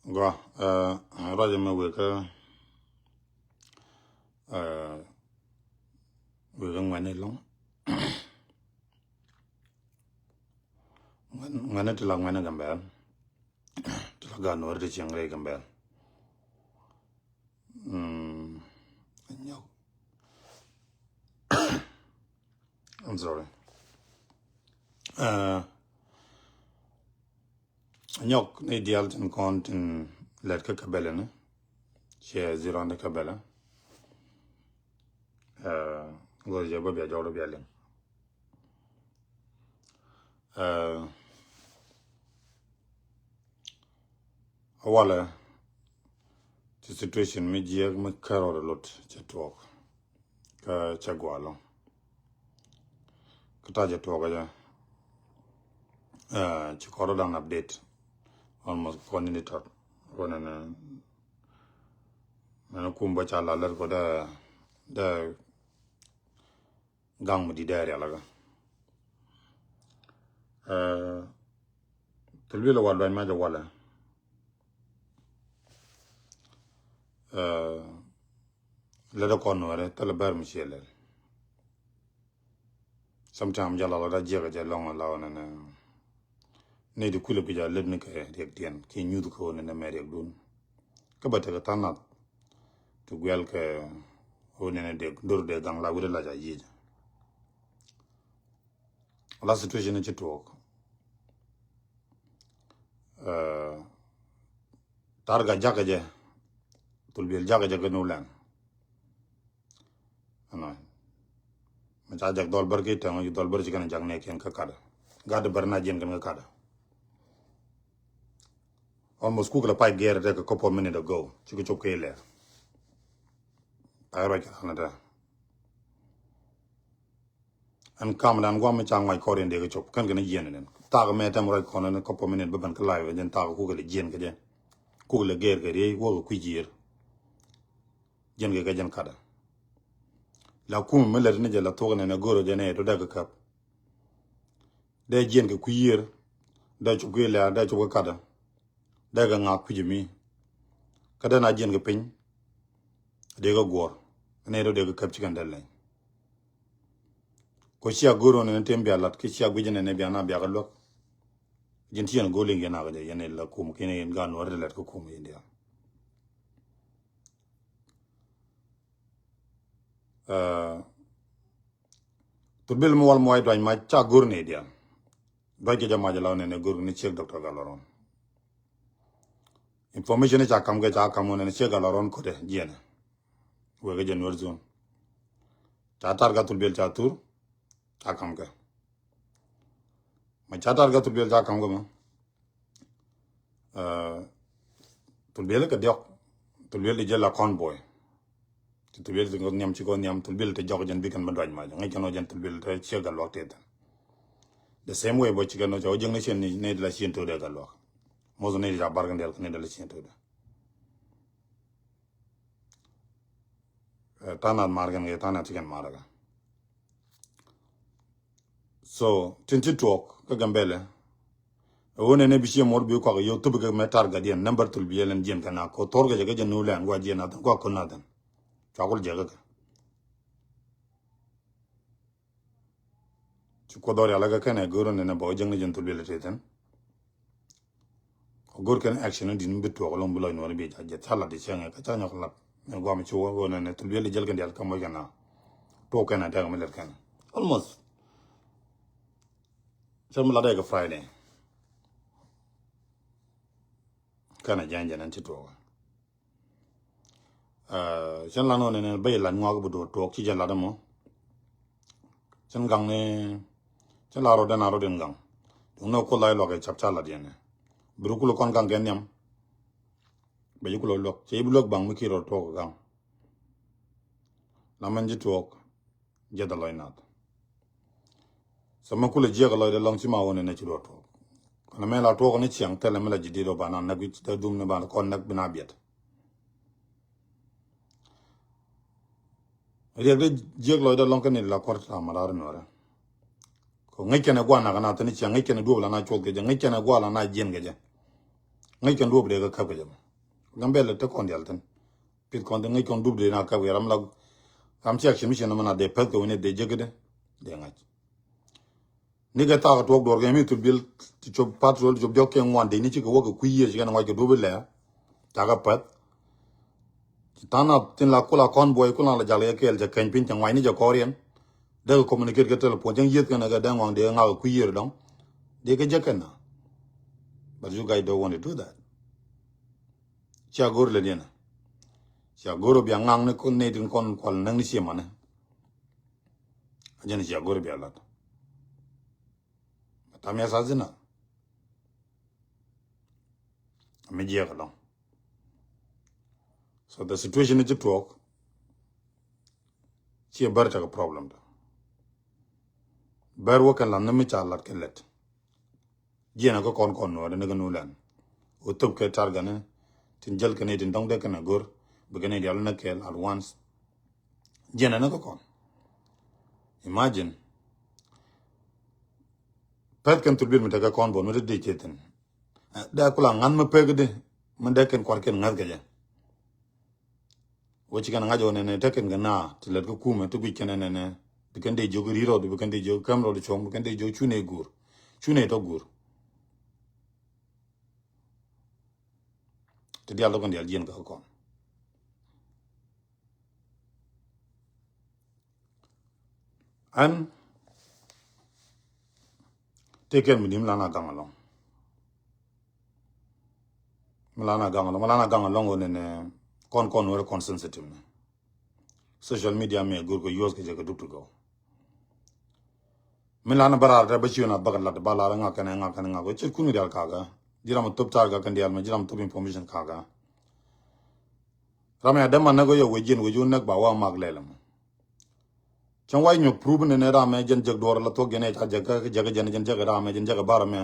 Go, Roger Mawika, we don't want it long. When it long when I come back, to the gun or the young lady come back. I'm sorry. Nyok, ni dialton content, let Cabella, no? Share zero on the Cabella. Was your baby a job of yelling. Walla, the situation, me, Jig, me, carol a lot, talk. Chagualo. Kataja talk, Chikoro down update. Almost coordinator. One and kumba chala let go the gang with the dairy alaga. Tulwila wala maja wala. Let a corner, tell a bear Michelle. Sometimes Jala da jigga long alone and need the cooler pija lidnica reactian, King knew the cone in the Americ Dune. Kabata tanat to Guelke own in a door de gang la with a laja yid. Last situation in talk. Targa jagaje to be a jagaja no land. Majak Dolberg, and you Dolberg and Jangnek and Kakada. Got the Bernadian and Kakada. Almost cook a pipe gear like a couple of minutes ago. Chikuchoke left. I write Canada. And come and Guamachang, my Korean de chop, can't get a yen. Tag met them right corner a couple of minutes, but live and then tag cook a jen again. Cool a gear, walk a quijir. Jen Gajan Kada. La Kum Miller Nija La Togan and a Goro Jane to Dagger Cup. De Jen Queer, Dutch Guilla, Dutch Wakada. Dagger Nak Pijimi. Kadana Jen Gapin. Dega Gore. And Edo Dega Cup Chicken Deadline. Koshia Guru and Timbia Lat Kishia Gujan and Nebiana Biagalok. Gentian Goling and Agade, Yanela Kum, Kenny and Gun or let Kum India. To build more white by my Chagurnadia. Baja Majalan and a Gurni check Dr. Galaron. Information is a come get a come on and check Galaron Cote, Jen. We're January zone. Chatarga to build Chatur, Akamga. My Chatarga to build Akamgama. To build a dock, to build a Jella convoy. To build the Goniam Chigoniam to build a Jordan Beacon Madrid. I cannot to build a Chega locked. The same way, but you can know your generation need less into the gallock. Most need a bargain del Canadian into the Tana Margan, Tana Chicken Maraga. So, Tinti talk, Kagambele. A one and ABC more buka, you to become a target and number to be and Jim Kanako, Torga Jagajan Nulan, Guajian, Guaconadan. Chakul Jagaga. Chukodori Alagakan, a gurun and a boy jungle to be latent. Gurkan action didn't be to a long below in one beach. I just tell the chang a Katana lap and Guamichu and to really Jelgan del Kamogana. Token and Tagamakan. Almost. Some Ladega Friday. Kana Janjan and Chito. Shanlanon and a bail and Wagabu to Oxygen Ladamo. Shangang. Chalaro than Arodingang. Do no collide like a chapchaladian. Bruculo Congang Ganyam. Bajukulo look, Chabulok Bang Mikiro talk gang. Lamanji talk, Jedaloinat. Samakula Jagalo along Chima on a natural talk. Conamela talk on each young telemela Jidido Banana, which the doom about conduct Benabiat. I did Jaglo along in La Corta Maranora. Nikan a guana and Atanichi, and Nikan a dual and I told Gajan, Nikan a guala and I jengaja. ngai kan do de ka jam gambele te kon yalten pit kon de ngai kon dub de na ka ram la am ci action mission na de pet ko ne de jegede de ngai ni ga ta to do ga mi to bil ti chob patrol job jokke ngwan de ni ci ko wo ku yi ci ga ngai ko do le ta ga pat tana tin la kula convoy kula la jale ke el ja kan pin tang wai ni ja korean de communicate ke telephone jang yet kana ga dang wang de nga ku yi dong de ga jakana but you guys don't want to do that cha gor le dina cha goro bi ngang ne kon ne din kon kwal nang ni sima ne ajani cha goro bi alat tamya sazina me je ga long so the situation is to talk chi barta ga problem da bar wo kan lan ne mi cha lat ke let jena ko kon no ne ga no lan o top ke targa ne tin jel ke ne din dong de kana gor begene di alna kel at once jena na ko kon imagine pet kan turbir meta ka kon bon meta de cheten da kula ngan ma pegde man de ken kwarken ngal gaja wochi kan ngajo ne teken gana tilet ko kuma to bi kenen ne bikan de jogri ro bikan de jog kam ro chom bikan de jog chune gur chune to gur te dialo kan dial jen ka kon an teken minim lana gangalong malana gangalong ne kon wala kon sensitive ne social media me gur ko yos ke jaga duktu go milana barar da bachi na bagal la bala nga kana ko che kunu dal kaga jiram top tar ga kan dial ma jiram top information kaga ramya dama na go yo wejun nak ba wa mag lelam chan wai nyok prove ne rame jen jag dor la to gene ta jaga jen jaga rame jen jaga barame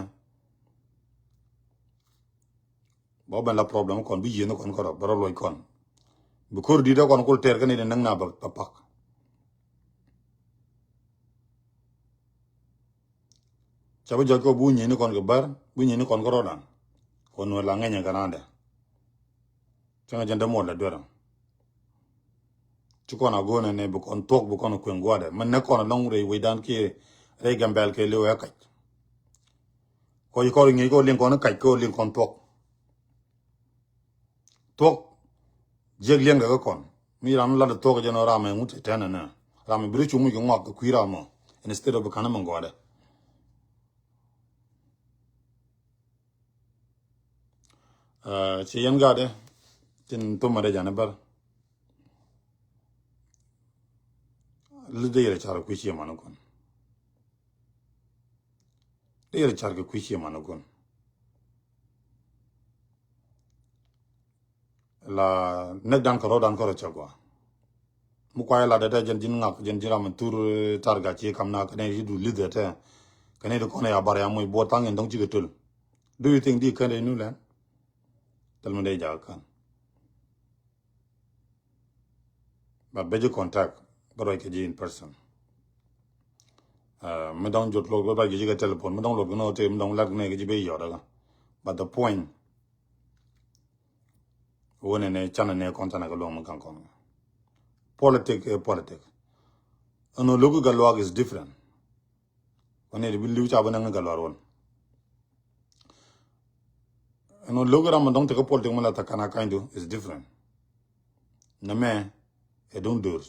bo ben la problem kon bi yeno kon ko baro loy kon bu kor di da kon ko ter kan ne nang na ba papak chabu jago bu nyeni kon ko bar bu nyeni kon ko rodan kon no la ngenya kanande changa jenda mo la doram chukona gona ne bu kon tok bu kon ko ngwade man ne kon long re we dan ke re gambel ke le ya kaj ko ngi ko lin kon kaj ko lin kon tok jeg lien ga kon mi ram la tok je no rame mut tena na rame bri chumu ko ngak ku iramo instead of kana mangwade ci yan gade tin to mare jana bar lu de yere char ku ci manukon de yere char ku ci manukon la nek dan ko chagwa mu kwa la da jen jin ngak jen jiram tur targa ci kamna kane yidu leader te kane de kone ya bar ya moy bo tangen dong ci getul do you think di kane nu lan talma day jakan ba beje contact baro ke ji in person me don jot lo ba ji ga telephone me don lo no te me don lag ne ke ji be yo daga but the point wone ne chana ne kontana ga lo mo kan kon politic ano logo ga lo is different one de bilu cha bana ga lo ron ano logo ram don te ko politic mo la ta kana kind is different na me e don dur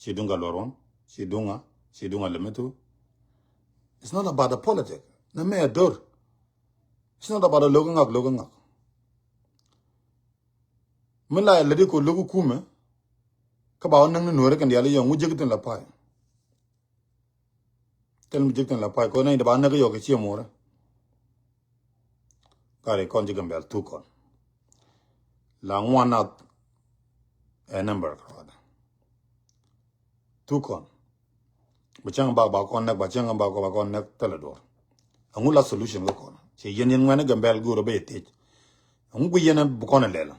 si dunga loron si dunga lemetu. It's not about the politics. Na me ador. It's not about the logo ngak. Mila ledi ko logo kume. Ka ba nang no re kan dia le yo ngu jigten la pai. Tel mu jigten la pai ko na ba na yo ke chi mo re. Ka re kon jigam bel tu kon. La ngwana a number krada. Tu kon. Bachang ba kon nak bachang ba kon nak telador. Angula solution ko kon. Che yen ngwana gambel go be te. Angu yen bu kon lela.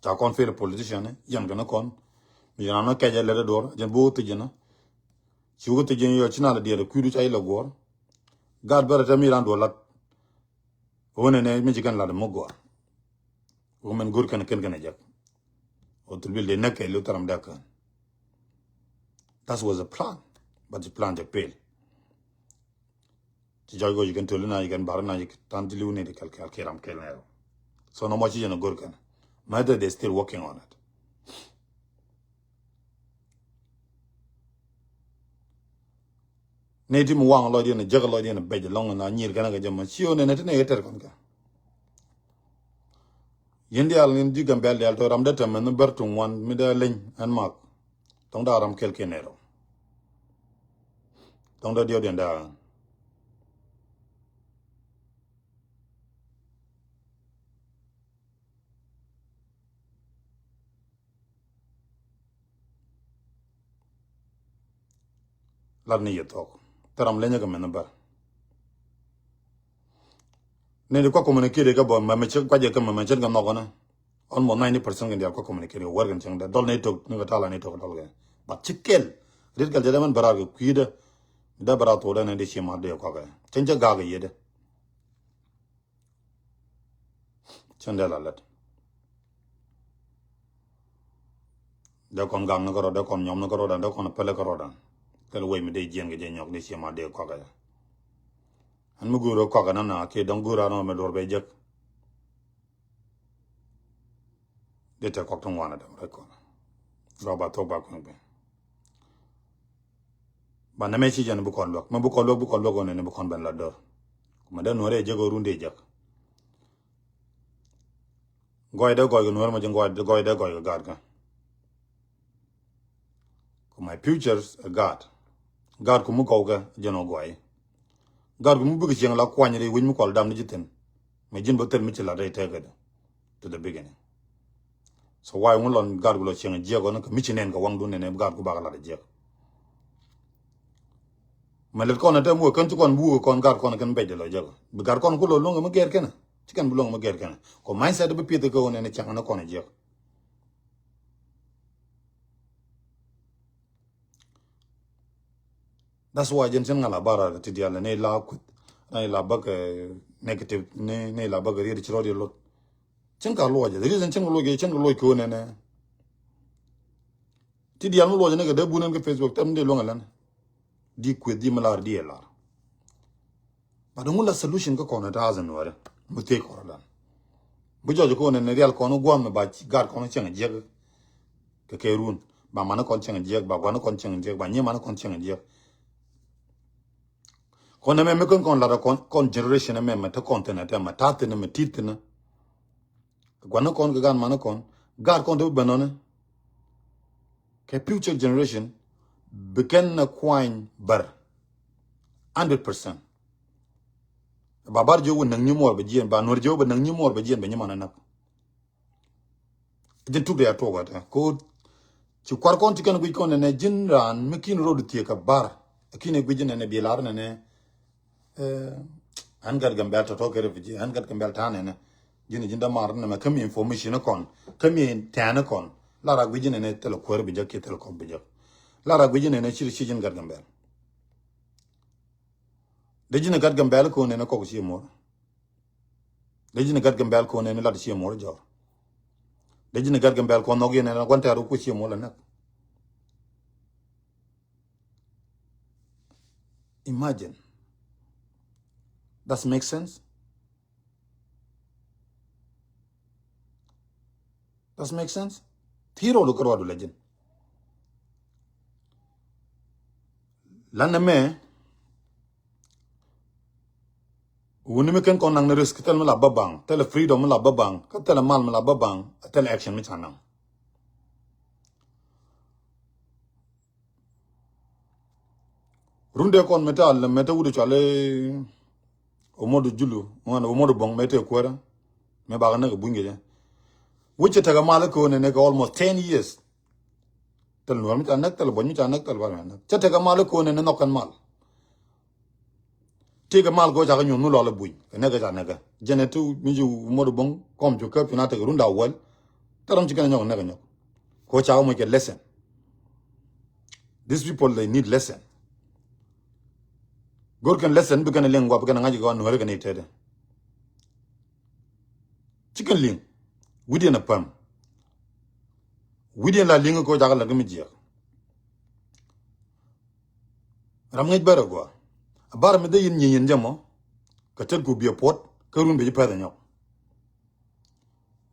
Ta kon fer politician yan gana kon. Mi yana ka ja le dor jen bo te jena. Chi wo te jen yo china la dia ku du chai la gor. God barata mi ran do lat. one ne mi jikan la de mogwa women gur kan ken kan jak o tulbil de nake lu taram da kan that was a plan but the plan de fail ti jago jikan tulina jikan barna jik tan dilu ne de kalkal kiram kelnero so no much jeno gur kan mother they still working on it ne ti mu wang lo de ne jago lo de ne be long na nyir kan ga jama sio ne ne eter kan ka yendi al ngin digam bel del to ram data men bertum wan mi da len an mak tong da ram kel kenero tong da dio den da la ni yetok taram lenya ga men bar ne de ko communiquer ga bo ma me che kwa je ka ma chen ga no gona almost 90% ga dia ko communiquer war gan chang da dol ne tok ni ga tala ne tok dol ga ba chikel rit ga jada man bara ga kuida da bara to da ne de shima de ko ga chen ja ga ga yede chen da la lat da kon gang na ko da kon nyom na ko da kon pele ko da tel we mi de jeng ga je nyok de shima de ko ga an mu guro ko ga na ke dong gura no me dor be jek de ta ko tong wana da ko ga ba to ba ko be ba na me chi jan bu kon lok ma bu kon lok ne bu kon ben la dor ma da no re je go runde jak goy da goy no ma je goy da goy ga ga ko my futures a god ko mu ko ga jeno goy god ko mu bu ci la kwany re wuñ mu ko dam ni jiten me jin ba ter mi ci la day tege to the beginning so why mun lon god ko lo ci je go na ko mi ci nen ko wang du ne god ko ba la je ma le ko na te mu kan ci kon bu kon god kon kan be de lo je bu god kon ko lo nga ma ger ken ci kan bu lo nga ma ger ken ko mindset be pite ko ne ci na ko ne je that's why jensen ngala bara ti dia ne la kut na la bag negative ne la bag ri chro ri lo chen ka lo je the reason chen lo ge chen lo ko ne ti dia mo lo je ne ga de bu ne ga facebook tam de lo ngala di kut di malar di la ba do la solution ko na ta zan wala mu te ko la bu jo ko ne real ko no gwa me ba gar ko no chen je ke run ba mana kon chen je ba gwa no kon chen je ba nye mana kon chen je kon me me kon la kon generation me me ta content ta ma ta te me tit na gwana kon ga man kon gar kon do banone ke future generation beken na kwine bar 100% babar jo won nang nyumor be jien ba nor jo be nang nyumor be jien be nyama na jin tu de to ga ta ko ci kwar kon ti kan gu kon ne jin ran me kin rodu tie ka bar kine gu jin ne bi lar ne hangar gambel to kere viji hangar gambel tane ne jini jinda mar ne kam information kon kam tane kon lara gwiji ne tele kor bi jakke tele kom bi jak lara gwiji ne chiri chijin gar gambel de jini gar gambel ko ne ko ci mo de jini gar gambel ko ne la ci mo jor de jini gar gambel ko no gene na gonta ru ku ci mo la nak imagine. Does make sense? Does make sense? Thiro lo karwa do legend. Lan me woni me ken kon nang risk tel ma la babang, tel freedom ma la babang, ka tel mal ma la babang, tel action mi chanang. Runde kon metal meta wudu chale o modu julu wana o modu bong mete kwara me ba na bunge ja wuce taga malako ne ga almost 10 years tel no mi tanak tel bonyu tanak tel ba na cha taga malako ne no kan mal tiga mal go ja ga nyunu lo la buy ne ga ja ne ga jenetu mi ju modu bong kom ju ka pina taga runda wal taram ci kan nyong ne ga nyok ko cha mo ke lesson these people they need lesson gor kan lesson bi kan lengwa bi kan ngaji go no re kan itede chicken ling within a pam within la ling ko jagal la gami jiya ram ngay bara go bar mi de yin yin jamo ka tel ko biya pot ka run be pa da nyok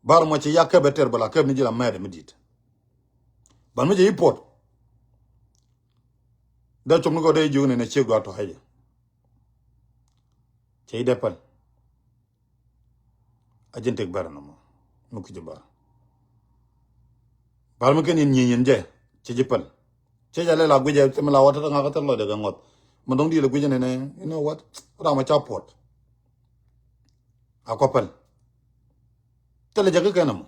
bar mo ci yakka beter bala ka mi jila mede midit ban mi je pot da chom ko de jogene ne che go to haye cey depal ajentek bara no mo ko jibar bar mi ken yin yin je ci jipal che jale la guje te la wata nga ka lo de ngot mo dong di la guje ne you know what ra ma cha pot akopal tele jaga kenamo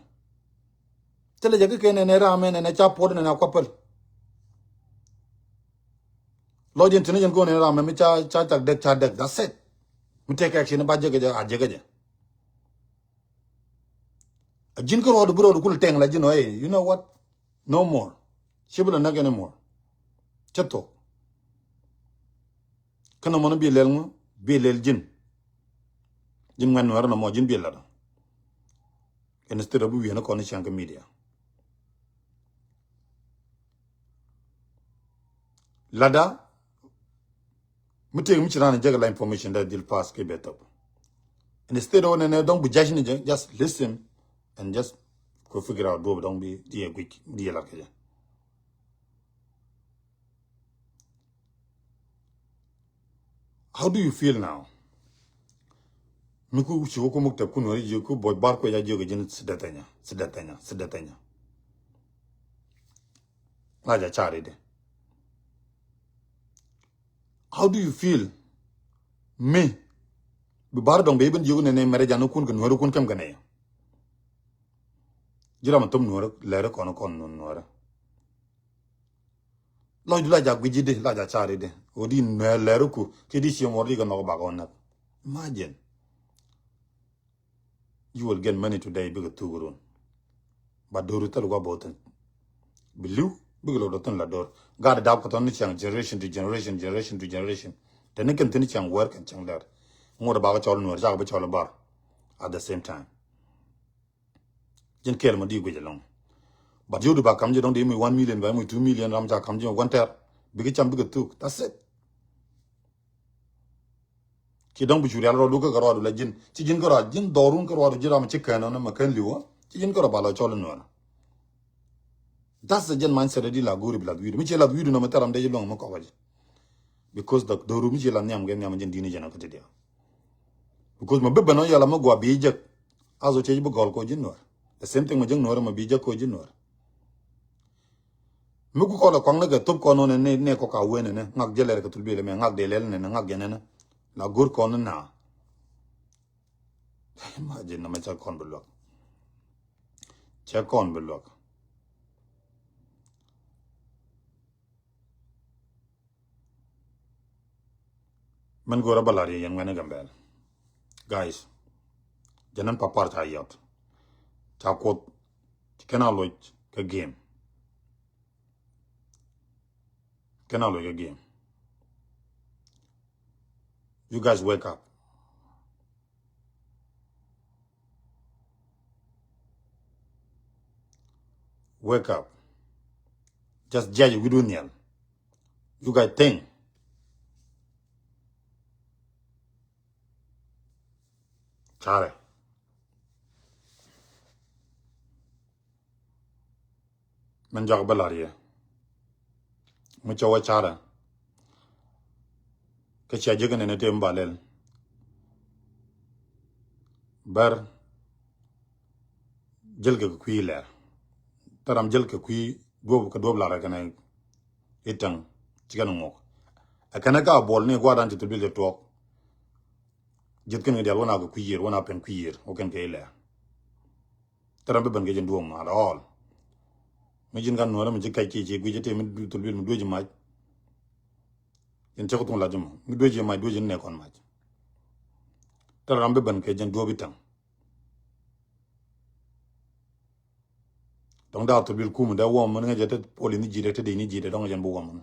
tele jaga kenene ra me ne cha pot ne akopal lo jen tene jen ko ne ra me mi cha tak dek cha dek that's it mi take action ba jaga ja jaga ja jin ko do buro kul teng la jino you know what no more shibula na gene more chato kana mo bi lel ngo bi lel jin ngan war na mo jin bi la instead of bu wi na ko ni chanka media lada mi take mi chirana jaga la information that deal pass ke betop instead of ne don't be judging just listen and just go figure out do don't be the quick the la ke how do you feel now miku chiwo ko mukta kuno ri ko boy bar ko ya joge jin sidatanya laja chari de how do you feel me bi bar dong be ben joge ne mere janu kun ko no kun kam gane jiram tom no lere kono kon no lo du laja gwiji laja chari de odi no lere ku ke di si mo ri ko no ba ko na imagine you will get money today big to gurun but do rutal go boten believe big lo doton la dor god da ko ton ni chang generation to generation then can tin chang work and chang dar ngor ba ko chol no ja ba chol bar at the same time jen kel mo di go jelong but you do ba kam je don de mi 1 million ba mi 2 million ram ja kam je 1 ter big cham big to that's it ki dong bu juri alo lu ko ro la jin ci jin ko ra jin dorun ko ro jira ma ci kan na ma kan liwo ci jin ko ra ba la chol no that's the gen mindset di la gori bla widu mi ci la widu no ma taram de long ma ko waji because the doru mi ci la nyam gen nyam jin dini jana ko te dia because ma bebba no yala ma gwa bi je azo ci bu gol ko jin no the same thing ma jeng no ma bi je ko jin no mi ko la kwang na ga top ko no ne ko ka wene ne ngak jele ko tulbi le me ngak de lel ne ngak gene ne la gur ko na imagine na ma cha kon bulok cha kon bulok man go ra balari yan ngane gambel guys janan papar ta yot ta ko kana lo ka game you guys wake up just judge we do nyal you guys think chare man jog balari mu chawa chara ka cha jigane ne tem balel bar jël ga kuy leer taram jël ka kuy dobu ka dobu la rek ne itang ci ganu mok akana ka bol ne gwa dan ci tubil de tok jet kan ngal wana ko kuyer wana pen kuyer o ken kay leer taram be ban ga jën duom ala all mi jin gan no ram ci kay ci gu jete mi tubil mu doji maaj en ci ko ton la jëm mi doji maaj doji ne kon maaj taram be ban kay jën dobi tang donc da to bil kum da wom man nga jete poli ni jide te de ni jide donc jen bu wom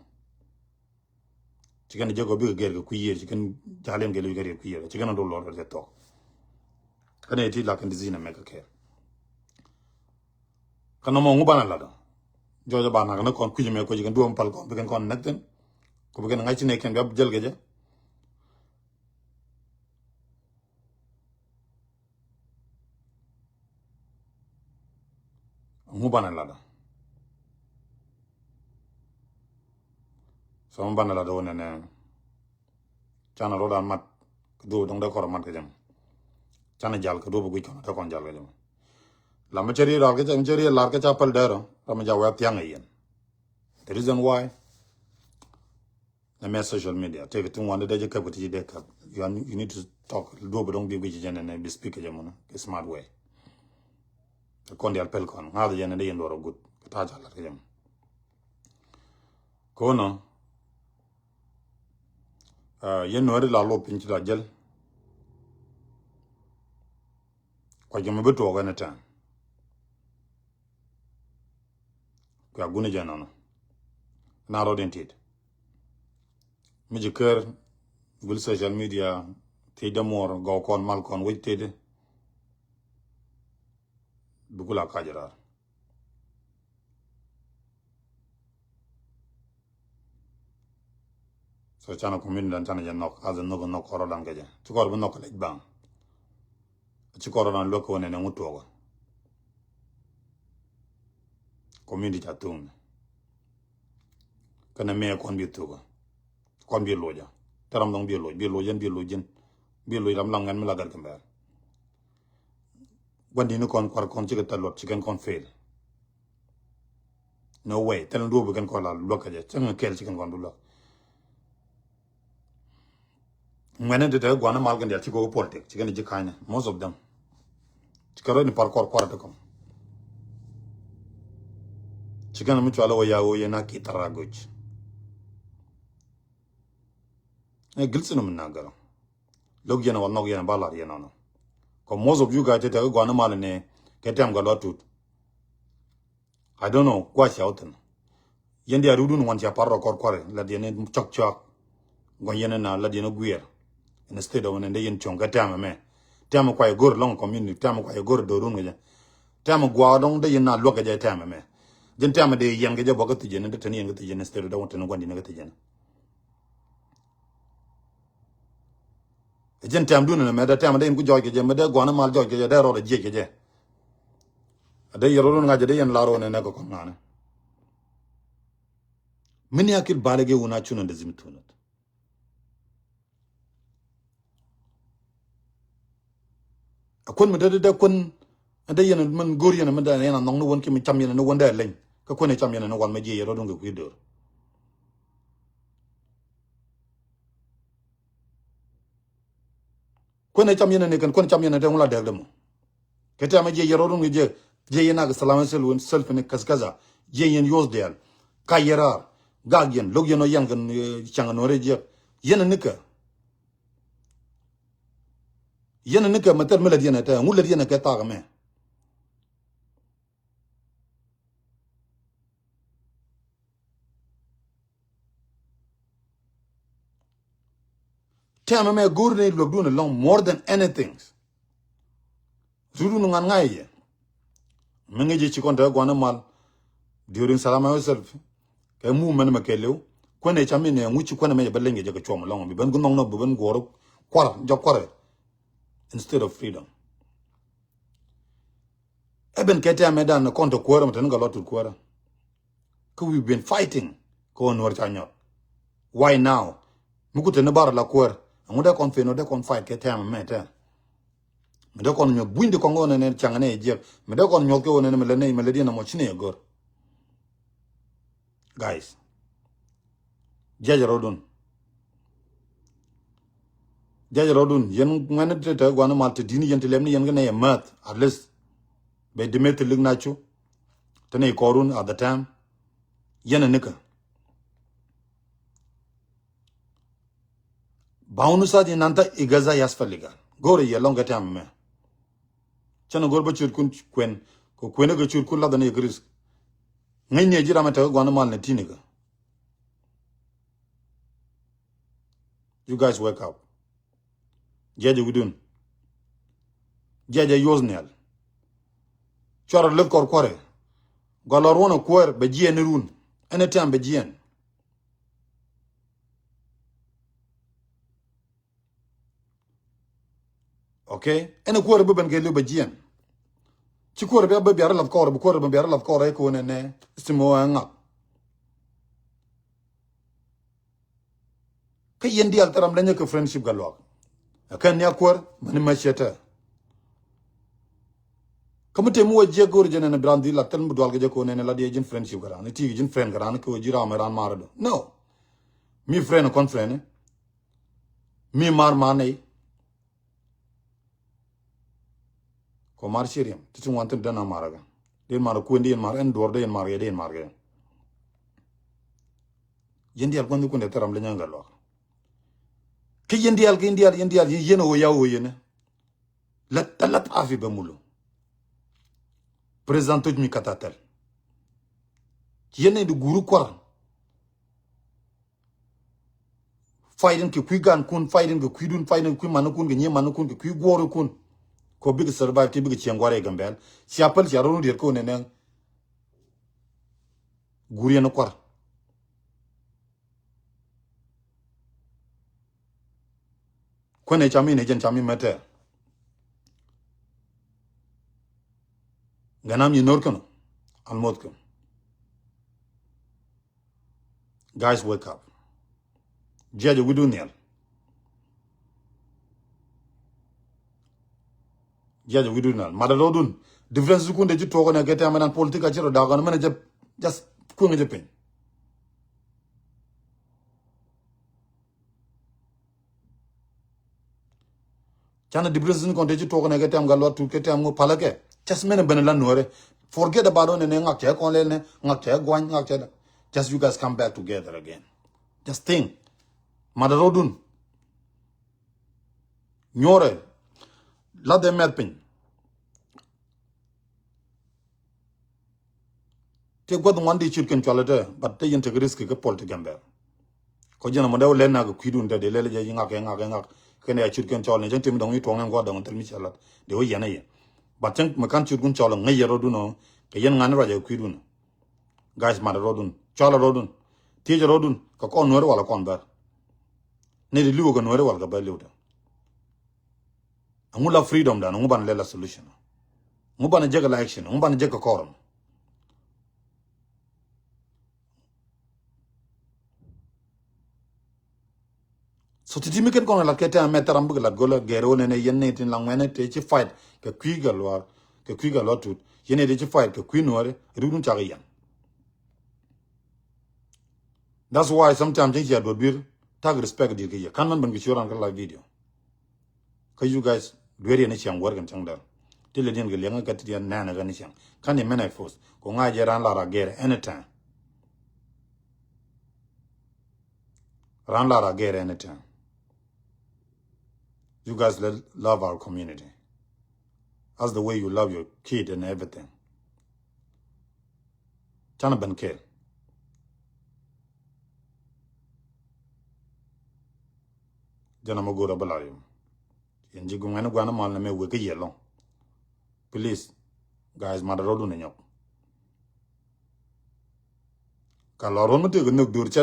ci kan jego bi ger ko kuyer ci kan jalen gelu ger ko kuyer ci kan do lor de to ane ti la kan dizina mega care kana mo ngubana la da jojo ba na kon kujime ko jigen duom pal kon bigen kon nakten ko bigen ngay ci neken gab jël ga ja ngubana la da so mbana la do ne chana rodan mat do dong da kor mat ga jam chana jal ko do bu ko ta kon jal ga jam la ma cheri ra ga jam cheri lar ka chapal dero ram ja wa tyang yen the reason why the social media take it to one day ka buti de ka you need to talk do bu dong bi wi jene ne bi speak jam a smart way kon di pel kon ha jene de yen do good ta jal ga jam ko no yen no la lo pin ci da jël ko jëm be to ga na tan ko agune janana na ro dentit mi je kër gul social media te damor go kon mal kon wétede bugula kajara so chana community dan chana janok azen no no koro dan gaje ci kor bu nok lej bang ci koro dan loko ne ngutoga community chatung kana me kon bi tuga kon bi loja taram dong bi lo lam langan mi lagar kambar wandi ni kon kwar kon ci ga talot ci kan kon fail no way tan do bu kan ko la lokaje tan kel ci kan kon du lok mene de gwana mal gan ci go politique ci gan ji kanya most of them ci karo ni par kor de kom ci gan mu chala waya wo yena ki taragoj e gilsinu min nagaro log yena wal nog yena balar yena no ko most of you guys te gwana mal ne ketem ga lotut I don't know kwa shoutin yendi arudun wan cha parro kor la yene chok gon yena na la yena guer instead of when they yen chonga tama me tama kwa gor long community tama kwa gor do run ga tama gwa dong de yen na lo ga tama me jen tama de yen ga boga tije ne de tani yen ga tije ne instead of want no gwandi ne ga tije ne jen tama dun ne me da tama de yen ku joy ga je me de gwana mal joy ga de ro de je ga je de yero run ga de yen la ro ne ne ko ko ngana min yakil balage wona chuno de zimtunat akon me de kon anda yana man gor yana man da yana nong no won ki mi cham yana no wonda len ka ko ne cham yana no wal ma je yero dong ku dor ko ne cham yana ne kan ko cham yana de wala de dum ke ta ma je yero dong je yana ga salama selun self ne kaskaza je yen yos del ka yera gagyen log yeno yang kan chang no re je yana nika matar mala yana ta ngul yana ka ta ga me Tama me gurne log dun long more than anything. Zuru ngan ngai. Mengeji ci konta gwana mal during salama yourself. Ke mu men ma kelew ko ne chami ne nguci ko ne me balenge je ko chom long bi ban gunong no ban goro kwar jo kware instead of freedom. Eben kete me dan konta kwara mtan ga lotu kwara. Ko we've been fighting ko nor chanyo. Why now? Mukute ne bar la kwar. Ngude kon fe no de kon fight kete me ta. Me de kon nyo buinde ko ngone ne changane je. Me de kon nyo ko ne me le ne me le dina mo chine gor. Guys, Jaja Rodun, yen ngane te gwana malte dini yen telemni yen gane mat at least be demet lig nachu tane korun at the time yen nika baunusa di nanta igaza yasfaliga gore ye longa time me chana gorba churkun kwen ko kwena ga churkun la dane gris ngay ne jira mata gwana mal ne tiniga. You guys wake up. Jaja Wudun. Jaja Yosnel. Chora look or quarry. Golor wona kwer be jien run. Anytime be jien. Okay? Ene kwer be ben gelu be jien. Ci kwer be biara laf kor, be kwer be biara laf kor e ko ne stimo ngak. Ke yendi altaram lenye ke friendship galwak. Akan ya kwer mani machete. Kamu temu wajje gor jene na brandi la tan budwal ge ko ne la de jin friendship gara ni ti jin friend gara ko jira maran marado. No. Mi friend kon friend. Mi mar mane ko mar shiriam. Ti wantin dana maraga. Den mar ko ndi en mar en dor de en mar ge den mar ge. Yendi al kon ko ne taram lenye galwak. Ke yendi al yeno wo yawo yene. La talat afi be mulo. Président toj mi katatel. Yene du guru kwar. Fighting ki kwigan kun, fighting ki kwidun, fighting ki manukun, ki nye manukun, ki kwi gworu kun. Ko big survive ti big chiangware gambel. Si apel si aronu dir ko nene. Guru yene kwar. Kone chami ne jen chami mete. Ganam yi norkono. Almotko. Guys, wake up. Jaja widu niel. Jaja widu niel. Madalodun. Difference kunde ji togo na gete amanan politika chiro dagan mana just kunge je pen. Chana difference kunde ji togo na gete am galwa tu kete am palake. Just mena benela nuore. Forget about on ne ngak che konle ne ngak che gwan ngak che. Just you guys come back together again. Just think. Madarodun. Nyore. La de medpin. Te gwad wandi chirken chalade, but te yente risk ke polte gamber. Ko jena modaw lena ko kwidun de lele je ngak kene ya chirken chal ne jente mi dong yi tongen gwa dong tel mi chalat. De o yene ye. But chen makan chirkun chal ngai yero duno ke yen ngan raja kwidun. Guys madarodun. Chala rodun. Teje rodun ka kon nuore wala kon bar. Ne di lugo nuore wala ka ba lewda. Angula freedom dan nguban lela solution. Nguban jega action, nguban jega korum. So titi mi ken kono la kete ametaram bugla gola gero ne yenne tin langwene te ci fight ke kwigalwar tut yene de ci fight ke kwinore rudun chagiyan. That's why sometimes things you do bir tag respect dir ke kan man ban gi choran ka live video. Ka you guys very ne chang work and changdar. Tile din ge lenga ka tiyan nana ga ni chang. Kan ni mena force ko nga jeran la ra gere anytime. Ran la ra gere anytime. You guys love our community. That's the way you love your kid and everything. Chana bankel. Jana magora balayo. Yenji gungana gwana mal na me weke yellow. Please, guys, madarodu ne nyok. Kaloron mate gunuk dur